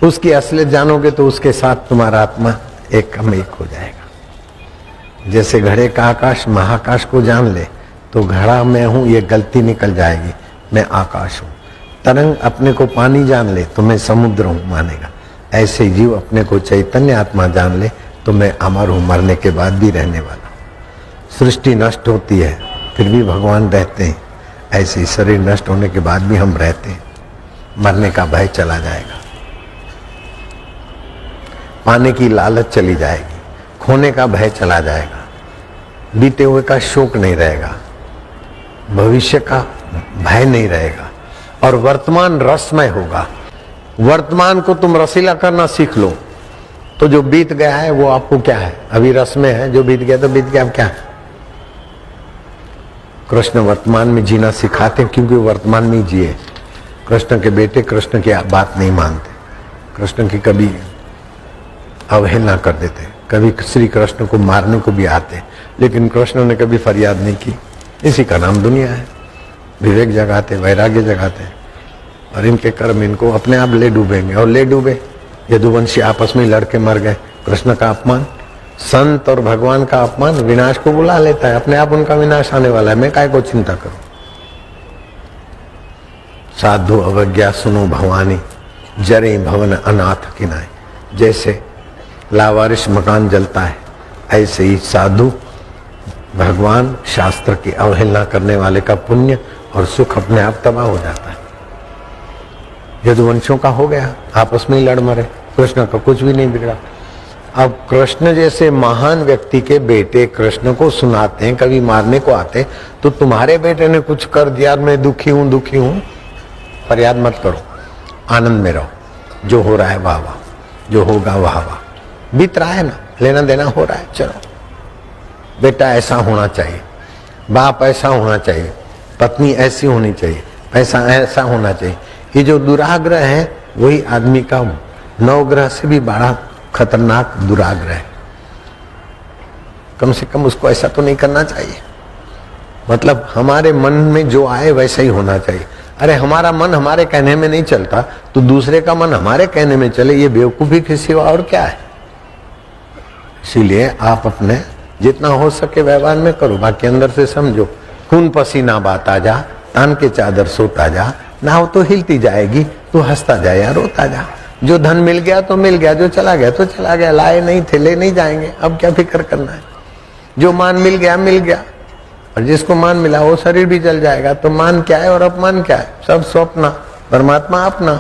उसकी असलियत जानोगे तो उसके साथ तुम्हारा आत्मा एकम एक हो जाएगा। जैसे घड़े का आकाश महाकाश को जान ले तो घड़ा मैं हूं ये गलती निकल जाएगी, मैं आकाश हूं। तरंग अपने को पानी जान ले तो मैं समुद्र हूं मानेगा। ऐसे जीव अपने को चैतन्य आत्मा जान ले तो मैं अमर हूं, मरने के बाद भी रहने वाला। सृष्टि नष्ट होती है फिर भी भगवान रहते हैं, ऐसे शरीर नष्ट होने के बाद भी हम रहते हैं। मरने का भय चला जाएगा, पाने की लालच चली जाएगी, खोने का भय चला जाएगा, बीते हुए का शोक नहीं रहेगा, भविष्य का भय नहीं रहेगा और वर्तमान रसमय होगा। वर्तमान को तुम रसीला करना सीख लो तो जो बीत गया है वो आपको क्या है, अभी रस में है, जो बीत गया तो बीत गया, अब क्या है। कृष्ण वर्तमान में जीना सिखाते क्योंकि वर्तमान में जिए। कृष्ण के बेटे कृष्ण की बात नहीं मानते, कृष्ण की कभी अवहेलना कर देते, कभी श्री कृष्ण को मारने को भी आते, लेकिन कृष्ण ने कभी फरियाद नहीं की। इसी का नाम दुनिया है। विवेक जगाते, वैराग्य जगाते और इनके कर्म इनको अपने आप ले डूबेंगे। और ले डूबे, यदुवंशी आपस में लड़के मर गए। कृष्ण का अपमान, संत और भगवान का अपमान विनाश को बुला लेता है, अपने आप उनका विनाश आने वाला है। मैं काय को चिंता करूं। साधु अवज्ञा सुनो भवानी, जरे भवन अनाथ किनाए। जैसे लावारिश मकान जलता है ऐसे ही साधु भगवान शास्त्र की अवहेलना करने वाले का पुण्य और सुख अपने आप तबाह हो जाता है। यदुवंशों का हो गया, आपस में ही लड़ मरे, कृष्ण का कुछ भी नहीं बिगड़ा। अब कृष्ण जैसे महान व्यक्ति के बेटे कृष्ण को सुनाते हैं, कभी मारने को आते, तो तुम्हारे बेटे ने कुछ कर दिया, मैं दुखी हूं, फरियाद मत करो, आनंद में रहो। जो हो रहा है वाह वाह, जो होगा वाह वाह, बीत रहा है ना, लेना देना हो रहा है, चलो। बेटा ऐसा होना चाहिए, बाप ऐसा होना चाहिए, पत्नी ऐसी होनी चाहिए, पैसा ऐसा होना चाहिए। ये जो दुराग्रह है वही आदमी का नवग्रह से भी बड़ा खतरनाक दुराग्रह है। कम से कम उसको ऐसा तो नहीं करना चाहिए। मतलब हमारे मन में जो आए वैसा ही होना चाहिए। अरे हमारा मन हमारे कहने में नहीं चलता तो दूसरे का मन हमारे कहने में चले, ये बेवकूफी के सिवा और क्या है। इसीलिए आप अपने जितना हो सके व्यवहार में करो, बाकी अंदर से समझो। खून पसीना बाता जा, तान के चादर सोता जा, नाव तो हिलती जाएगी, तू हंसता जा या रोता जा। जो धन मिल गया तो मिल गया, जो चला गया तो चला गया, लाए नहीं थे ले नहीं जाएंगे, अब क्या फिक्र करना है। जो मान मिल गया मिल गया, और जिसको मान मिला वो शरीर भी जल जाएगा। तो मान क्या है और अपमान क्या है, सब स्वप्न, परमात्मा अपना।